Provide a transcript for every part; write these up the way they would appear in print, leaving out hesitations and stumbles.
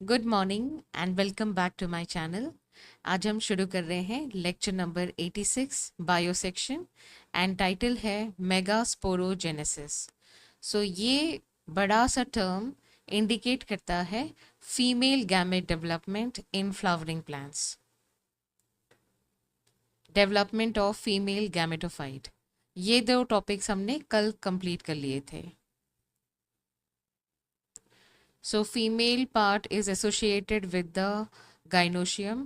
Good morning and welcome back to my channel. आज हम शुरू कर रहे हैं lecture number 86 bio section and title है मेगा स्पोरोजेनेसिस। ये बड़ा सा टर्म इंडिकेट करता है female gamete development in flowering plants, development of female gametophyte. ये दो टॉपिक्स हमने कल कंप्लीट कर लिए थे। So female part is associated with the gynoecium.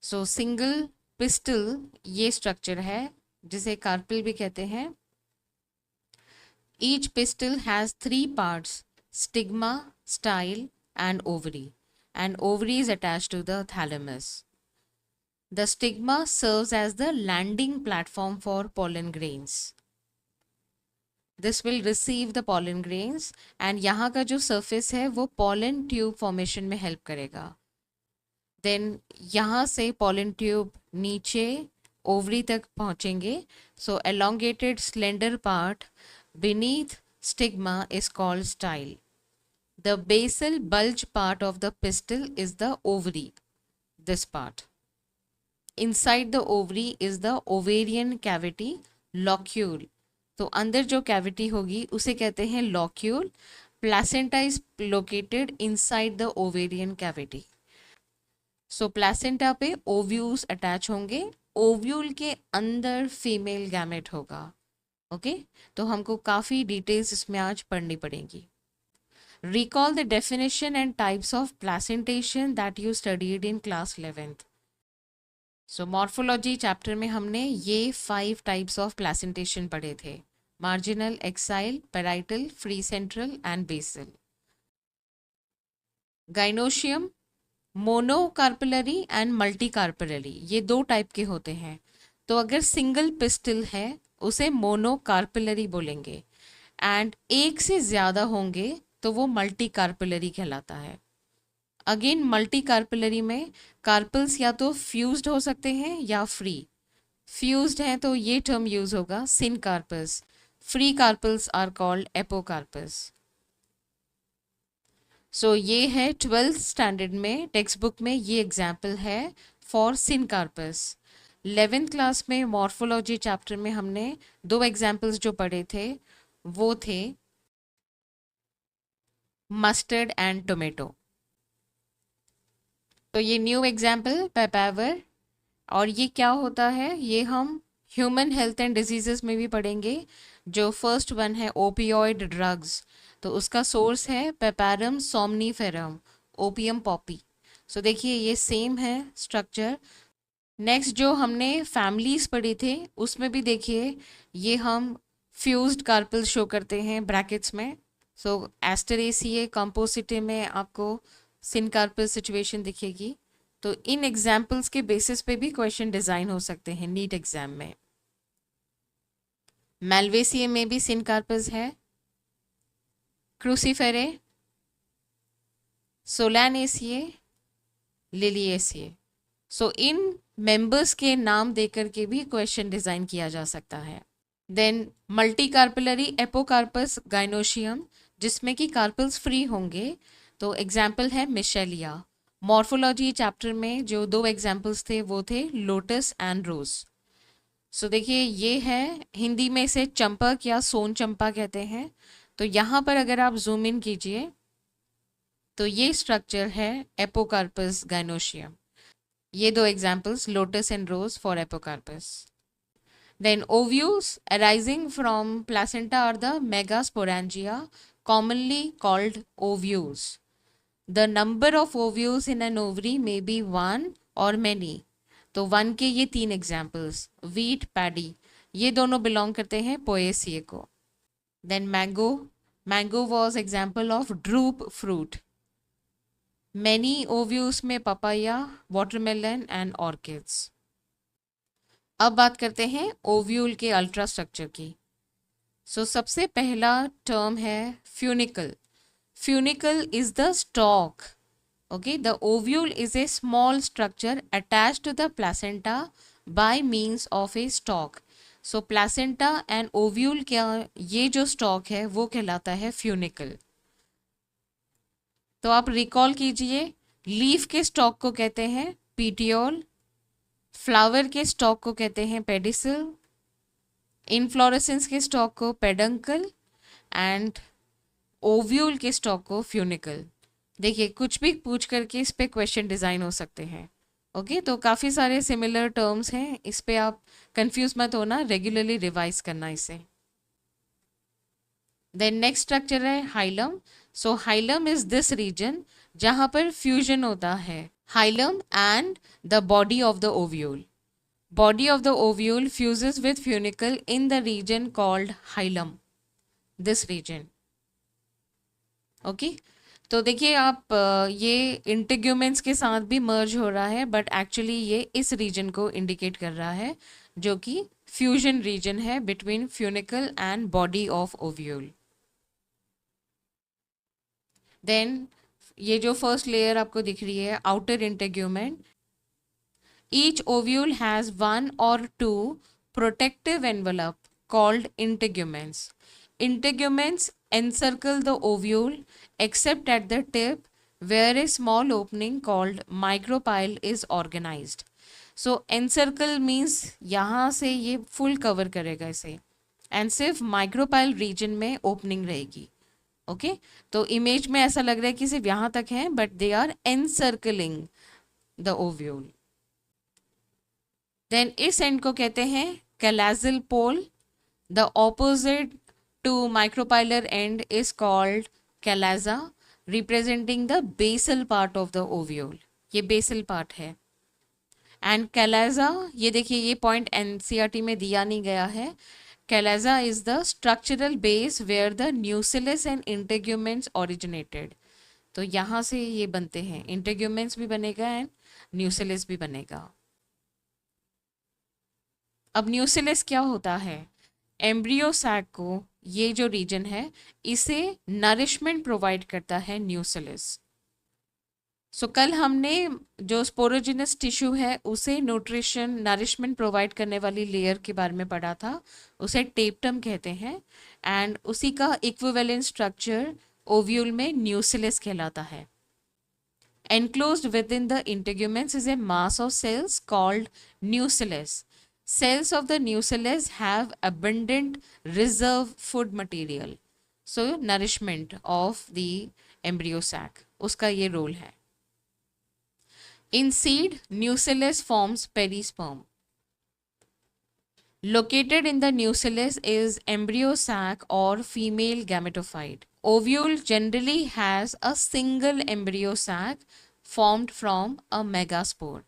So single pistil ये structure है जिसे कार्पिल भी कहते हैं। Each pistil has three parts: stigma, style, and ovary. And ovary is attached to the thalamus. The stigma serves as the landing platform for pollen grains. This will receive the pollen grains and यहाँ का जो surface है वो pollen tube formation में help करेगा। Then यहाँ से pollen tube नीचे ओवरी तक पहुँचेंगे। So elongated slender part beneath stigma is called style. The basal bulge part of the pistil is the ovary. This part. Inside the ovary is the ovarian cavity, locule. तो अंदर जो cavity होगी उसे कहते हैं locule. Placenta is located inside the ovarian cavity. So placenta पे ovules attach होंगे, ovule के अंदर फीमेल गैमेट होगा। ओके तो हमको काफ़ी डिटेल्स इसमें आज पढ़नी पड़ेंगी। Recall the definition and types of placentation that you studied in class 11th। So morphology chapter में हमने ये 5 टाइप्स ऑफ प्लेसेंटेशन पढ़े थे: marginal, axile, parietal, free central and basal. Gynoecium monocarpellary and multicarpellary, ये दो टाइप के होते हैं। तो अगर सिंगल पिस्टल है उसे मोनोकार्पिलरी बोलेंगे, एंड एक से ज़्यादा होंगे तो वो मल्टीकार्पिलरी कहलाता है। अगेन मल्टीकार्पिलरी में कार्पल्स या तो फ्यूज्ड हो सकते हैं या फ्री। फ्यूज्ड हैं तो ये टर्म यूज होगा syncarpous. Free carpels are called apocarpous. ये है 12th स्टैंडर्ड में टेक्स्ट बुक में ये एग्जाम्पल है फॉर सिनकार्पस। 11th क्लास में मॉर्फोलॉजी चैप्टर में हमने दो एग्जाम्पल्स जो पढ़े थे वो थे मस्टर्ड एंड टोमेटो। तो ये न्यू एग्जाम्पल पेपावर, और ये क्या होता है ये हम ह्यूमन हेल्थ एंड डिजीजेस में भी पढ़ेंगे। जो फर्स्ट वन है ओपियोइड ड्रग्स, तो उसका सोर्स है पेपारम सोमनीफेरम, ओपियम पॉपी। देखिए ये सेम है स्ट्रक्चर। नेक्स्ट जो हमने फैमिलीज पढ़ी थे उसमें भी देखिए ये हम फ्यूज्ड कार्पल शो करते हैं ब्रैकेट्स में। एस्टरेसिए कंपोसिटे में आपको सिनकार्पल सिचुएशन दिखेगी। तो इन एग्जाम्पल्स के बेसिस पे भी क्वेश्चन डिजाइन हो सकते हैं नीट एग्जाम में। मेल्वेसिए में भी सिनकार्पस है, क्रूसीफेरे, सोलैनेसिए, लिलिएसिए। इन मेंबर्स के नाम देकर के भी क्वेश्चन डिजाइन किया जा सकता है। देन मल्टीकार्पिलरी एपोकार्पस गाइनोशियम, जिसमें कि कार्पल्स फ्री होंगे। तो एग्जाम्पल है मिशेलिया। मॉर्फोलॉजी चैप्टर में जो दो एग्जाम्पल्स थे वो थे लोटस एंड रोज। देखिए ये है हिंदी में इसे चंपक या सोन चंपा कहते हैं। तो यहाँ पर अगर आप जूम इन कीजिए तो ये स्ट्रक्चर है एपोकार्पस गाइनोशियम। ये दो examples lotus and rose for apocarpous. Then ovules arising from placenta are the megasporangia, commonly called ovules. The number of ovules in an ovary may be one or many. तो one के ये 3 examples wheat, paddy, ये दोनों belong करते हैं Poaceae को। Then mango, mango was example of drupe fruit. Many ovules में papaya, watermelon and orchids. अब बात करते हैं ओव्यूल के अल्ट्रा स्ट्रक्चर की। सबसे पहला टर्म है funicle. Funicle is the stock. Okay, the ovule is a small structure attached to the placenta by means of a stalk. Placenta and ovule क्या ये जो stalk है वो कहलाता है funicle. तो आप रिकॉल कीजिए, लीफ के स्टॉक को कहते हैं पीटियोल, फ्लावर के स्टॉक को कहते हैं पेडिसल, इनफ्लोरेसेंस के स्टॉक को पेडंकल एंड ओव्यूल के स्टॉक को फ्यूनिकल। देखिए कुछ भी पूछ करके इस पे क्वेश्चन डिज़ाइन हो सकते हैं। ओके तो काफ़ी सारे सिमिलर टर्म्स हैं, इस पे आप कंफ्यूज मत होना, रेगुलरली रिवाइज करना इसे। देन नेक्स्ट स्ट्रक्चर है hilum. So hilum is this region जहाँ पर फ्यूजन होता है hilum and the body of the ovule. Body of the ovule fuses with funicle in the region called hilum. This region. Okay? तो देखिए आप ये integuments के साथ भी मर्ज हो रहा है, बट एक्चुअली ये इस रीजन को इंडिकेट कर रहा है जो कि फ्यूजन रीजन है between funicle and body of ovule. Then ये जो फर्स्ट लेयर आपको दिख रही है outer integument, each ovule has one or two protective envelope called integuments. Integuments encircle the ovule except at the tip where a small opening called micropyle is organized. So encircle means यहाँ से ये full cover करेगा इसे and सिर्फ micropyle region में opening रहेगी। Okay तो image में ऐसा लग रहा है कि सिर्फ यहाँ तक है, but they are encircling the ovule. Then इस एंड को कहते हैं chalazal pole. The opposite to micropylar end is called chalaza, representing the basal part of the ovule. ये बेसल पार्ट है। एंड कैलाजा, ये देखिए ये पॉइंट एनसीईआरटी में दिया नहीं गया है। Chalaza is the structural base where the nucellus and integuments originated. तो यहाँ से ये बनते हैं, इंटेग्यूमेंट्स भी बनेगा एंड न्यूसिलस भी बनेगा। अब न्यूसिलस क्या होता है? एम्ब्रियो सैक को, ये जो रीजन है इसे नरिशमेंट प्रोवाइड करता है न्यूसिलस। सो कल हमने जो स्पोरोजिनस टिश्यू है उसे न्यूट्रिशन नरिशमेंट प्रोवाइड करने वाली लेयर के बारे में पढ़ा था, उसे टेप्टम कहते हैं एंड उसी का इक्विवेलेंट स्ट्रक्चर ओव्यूल में न्यूसिलस कहलाता है। Enclosed with in the integuments is a mass of cells called न्यूसिलस. Cells of the nucellus have abundant reserve food material. So nourishment of the embryo sac, उसका ये रोल है। In seed, nucellus forms perisperm. Located in the nucellus is embryo sac or female gametophyte. Ovule generally has a single embryo sac formed from a megaspore.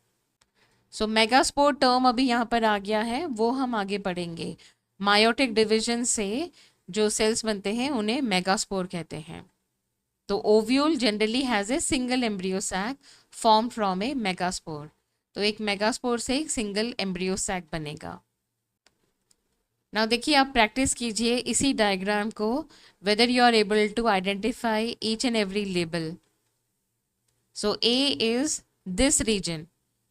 So megaspore term अभी यहाँ पर आ गया है, वो हम आगे पढ़ेंगे। मायोटिक डिवीजन से जो सेल्स बनते हैं उन्हें मेगास्पोर कहते हैं। तो ovule generally has a single embryo sac form from a megaspore. तो एक मेगास्पोर से एक सिंगल एम्ब्रियो सैक बनेगा। नाउ देखिए आप प्रैक्टिस कीजिए इसी डायग्राम को, whether you are able to identify each and every label. So A is this region.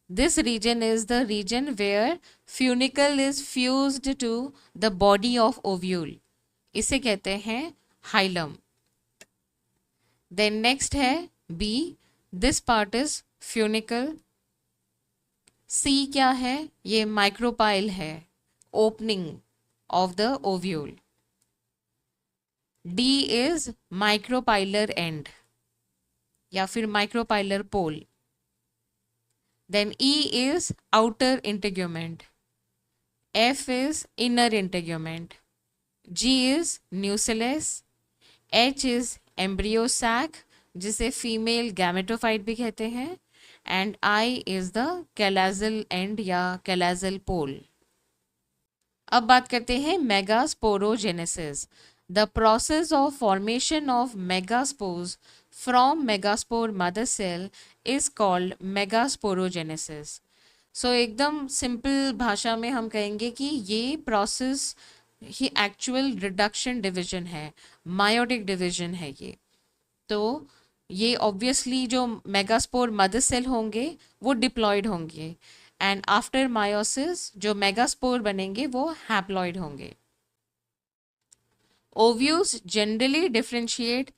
This region is the region where funicle is fused to the body of ovule. इसे कहते हैं hilum. Then next है B. This part is funicle. C क्या है? ये micropyle है, opening of the ovule. D is micropylar end या फिर micropylar pole. Then E is outer integument, F is inner integument, G is nucellus, H is embryo sac जिसे female gametophyte भी कहते हैं and I is the calazal end या calazal pole. अब बात करते हैं megasporogenesis. The process of formation of megaspores from megaspore mother cell is called megasporogenesis. So एकदम सिंपल भाषा में हम कहेंगे कि ये प्रोसेस ही एक्चुअल रिडक्शन डिवीजन है, मायोटिक डिवीजन है ये। तो ये ऑब्वियसली जो मेगास्पोर मदर सेल होंगे वो डिप्लॉयड होंगे एंड आफ्टर मायोसिस जो मेगास्पोर बनेंगे वो हैप्लॉयड होंगे। Ovules generally differentiate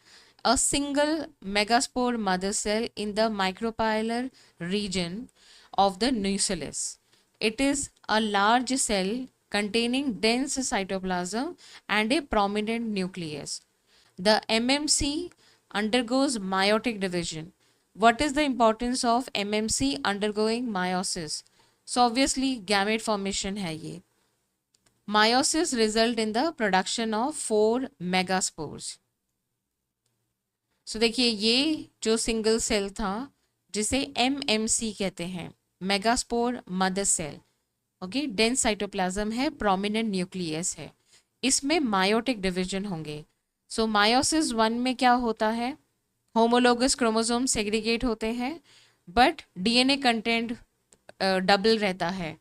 a single megaspore mother cell in the micropylar region of the nucleus. It is a large cell containing dense cytoplasm and a prominent nucleus. The MMC undergoes meiotic division. What is the importance of MMC undergoing meiosis? So obviously gamete formation है ये. Meiosis result in the production of 4 megaspores. So देखिए ये जो single cell था जिसे MMC कहते हैं, megaspore mother cell, okay, dense cytoplasm है, प्रोमिनेंट न्यूक्लियस है, इसमें मायोटिक डिवीजन होंगे. सो मायोसिस 1 में क्या होता है, होमोलोगस क्रोमोसोम सेग्रीगेट होते हैं बट DNA कंटेंट डबल रहता है.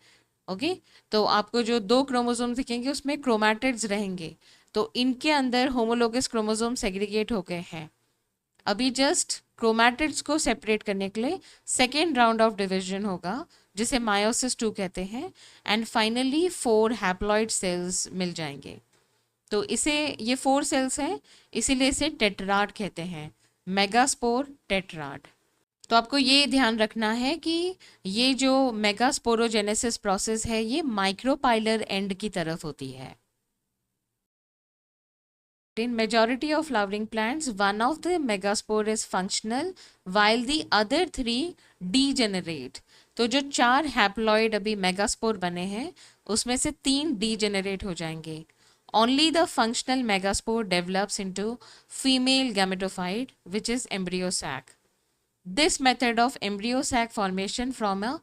ओके तो आपको जो 2 क्रोमोसोम दिखेंगे उसमें क्रोमैटिड्स रहेंगे, तो इनके अंदर होमोलोगस क्रोमोसोम सेग्रीगेट हो गए हैं. अभी जस्ट क्रोमैटिड्स को सेपरेट करने के लिए सेकेंड राउंड ऑफ डिवीजन होगा जिसे मायोसिस 2 कहते हैं, एंड फाइनली 4 हैप्लॉइड सेल्स मिल जाएंगे. तो इसे ये 4 सेल्स हैं इसीलिए इसे टेट्राड कहते हैं, मेगास्पोर टेट्राड. तो आपको ये ध्यान रखना है कि ये जो मेगास्पोरोजेनेसिस प्रोसेस है ये माइक्रोपाइलर एंड की तरफ होती है. In majority of flowering plants, one of the megaspore is functional while the other 3 degenerate. तो जो 4 हैप्लॉइड अभी मेगास्पोर बने हैं उसमें से 3 degenerate हो जाएंगे. Only the functional megaspore develops into female gametophyte which is embryo sac. This method of embryo sac formation from a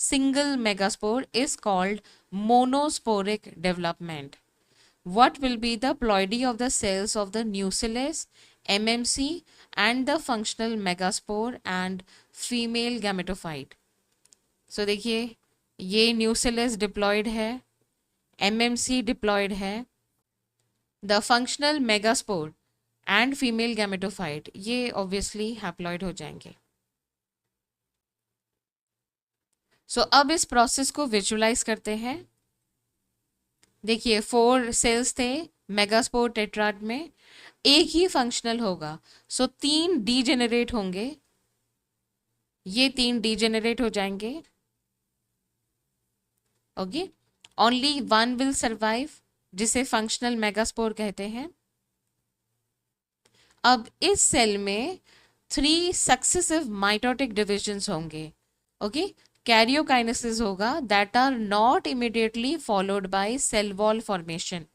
single megaspore is called monosporic development. What will be the ploidy of the cells of the nucellus, MMC and the functional megaspore and female gametophyte? So देखिए ये nucellus diploid है, MMC diploid है, the functional megaspore and female gametophyte ये obviously haploid हो जाएंगे. So अब इस process को विजुलाइज करते हैं. देखिए 4 सेल्स थे मेगास्पोर टेट्राड में, एक ही फंक्शनल होगा, सो 3 डीजेनरेट होंगे, ये 3 डीजेनरेट हो जाएंगे. ओके ओनली 1 विल सर्वाइव जिसे फंक्शनल मेगास्पोर कहते हैं. अब इस सेल में 3 सक्सेसिव माइटोटिक डिविजन्स होंगे. ओके कैरियोकाइनेसिस होगा that are not immediately followed by cell wall formation.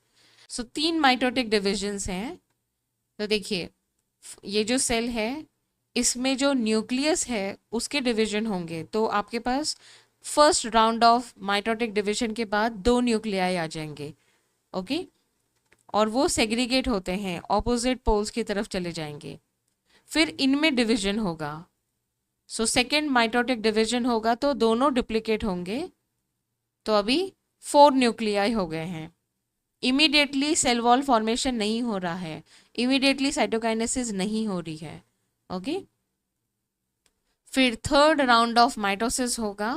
So 3 mitotic divisions हैं. तो देखिए ये जो सेल है इसमें जो न्यूक्लियस है उसके डिवीजन होंगे, तो आपके पास first round of mitotic division के बाद 2 न्यूक्लियाई आ जाएंगे. ओके और वो सेग्रीगेट होते हैं, ऑपोजिट पोल्स की तरफ चले जाएंगे. फिर इनमें डिवीजन होगा, सो सेकेंड माइटोटिक डिवीजन होगा तो दोनों डुप्लीकेट होंगे. तो अभी 4 न्यूक्लियाई हो गए हैं. इमीडिएटली सेल वॉल फॉर्मेशन नहीं हो रहा है, इमीडिएटली साइटोकाइनेसिस नहीं हो रही है. ओके फिर थर्ड राउंड ऑफ माइटोसिस होगा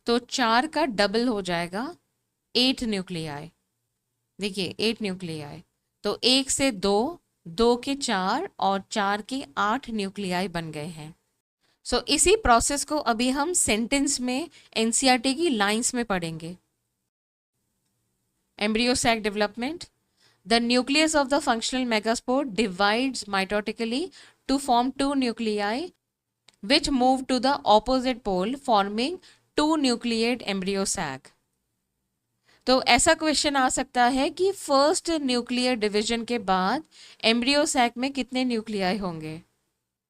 तो 4 का डबल हो जाएगा, 8 न्यूक्लियाई. देखिए 8 न्यूक्लियाई, तो 1 से 2, 2 के 4 और 4 के 8 न्यूक्लियाई बन गए हैं. सो इसी प्रोसेस को अभी हम सेंटेंस में एनसीईआरटी की लाइंस में पढ़ेंगे. Embryo sac development. The nucleus of the functional megaspore divides mitotically to form 2 nuclei which move to the opposite pole forming 2 nucleate embryo sac. तो ऐसा क्वेश्चन आ सकता है कि फर्स्ट न्यूक्लियर डिवीजन के बाद एम्ब्रियो सैक में कितने न्यूक्लियाई होंगे.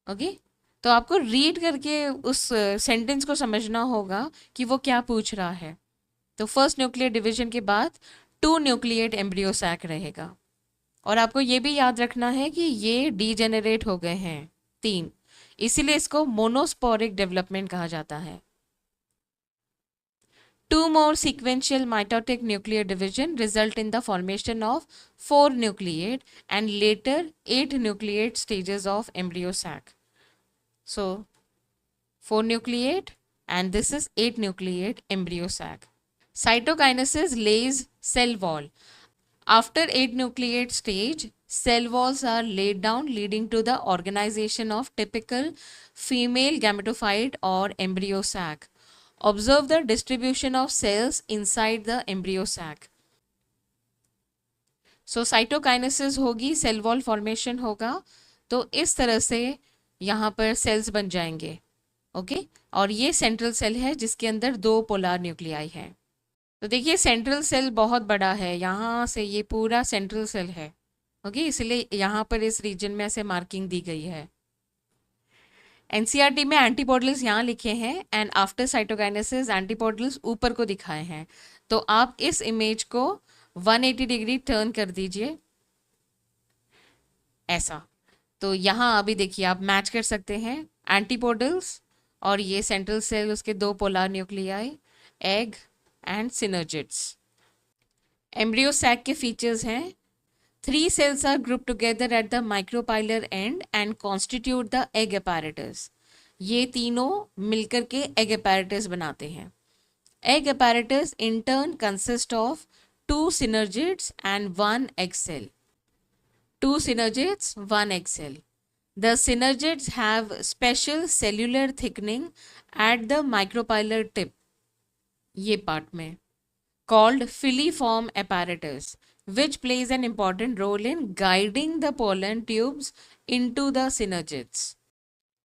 ओके तो आपको रीड करके उस सेंटेंस को समझना होगा कि वो क्या पूछ रहा है. तो फर्स्ट न्यूक्लियर डिवीजन के बाद 2 न्यूक्लिएट एम्ब्रियो सैक रहेगा. और आपको ये भी याद रखना है कि ये डीजेनरेट हो गए हैं 3, इसीलिए इसको मोनोस्पोरिक डेवलपमेंट कहा जाता है. 2 more sequential mitotic nuclear division result in the formation of 4 nucleate and later 8 nucleate stages of embryo sac. So 4 nucleate and this is 8 nucleate embryo sac. Cytokinesis lays cell wall. After 8 nucleate stage, cell walls are laid down, leading to the organization of typical female gametophyte or embryo sac. Observe the distribution of cells inside the embryo sac. So cytokinesis होगी, cell wall formation होगा, तो इस तरह से यहाँ पर cells बन जाएंगे. ओके और ये सेंट्रल सेल है जिसके अंदर 2 पोलर न्यूक्लियाई हैं. तो देखिए सेंट्रल सेल बहुत बड़ा है, यहाँ से ये पूरा सेंट्रल सेल है. ओके इसलिए यहाँ पर इस रीजन में ऐसे मार्किंग दी गई है. एनसीईआरटी में एंटीपोडल्स यहाँ लिखे हैं एंड आफ्टर साइटोकाइनेसिस एंटीपोडल्स ऊपर को दिखाए हैं. तो आप इस इमेज को 180 डिग्री टर्न कर दीजिए ऐसा. तो यहाँ अभी देखिए आप मैच कर सकते हैं एंटीपोडल्स और ये सेंट्रल सेल, उसके 2 polar nuclei, egg and synergids. Embryo sac के फीचर्स हैं. 3 cells are grouped together at the micropylar end and constitute the egg apparatus. ये तीनों मिलकर के egg apparatus बनाते हैं. Egg apparatus in turn consist of 2 synergids and 1 egg cell. 2 synergids, 1 egg cell. The synergids have special cellular thickening at the micropylar tip, ये part में, called filiform apparatus, which plays an important role in guiding the pollen tubes into the synergids.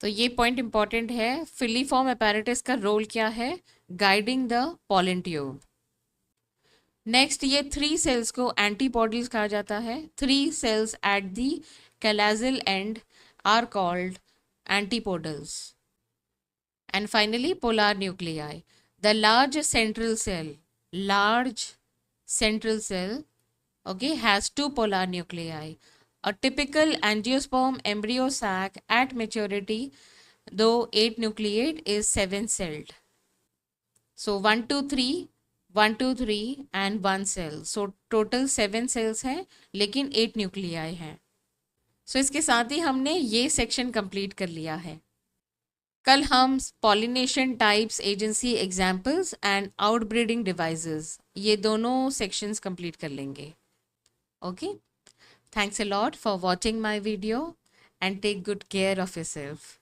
तो ये point important है. Filiform apparatus का role क्या है? Guiding the pollen tube. Next ये 3 cells को एंटीपोडल्स कहा जाता है. 3 cells at the calazal end are called antipodals. And finally polar nuclei. The large central cell, okay, has 2 polar nuclei. A typical angiosperm embryo sac at maturity, though 8 nucleate, is 7-celled. So 1, 2, 3, 1, 2, 3 and 1 cell. So total 7 cells हैं लेकिन 8 nuclei हैं. So इसके साथ ही हमने ये section complete कर लिया है. कल हम pollination types, agency examples and outbreeding devices, ये दोनों सेक्शंस कंप्लीट कर लेंगे. Okay, thanks a lot for watching my video and take good care of yourself.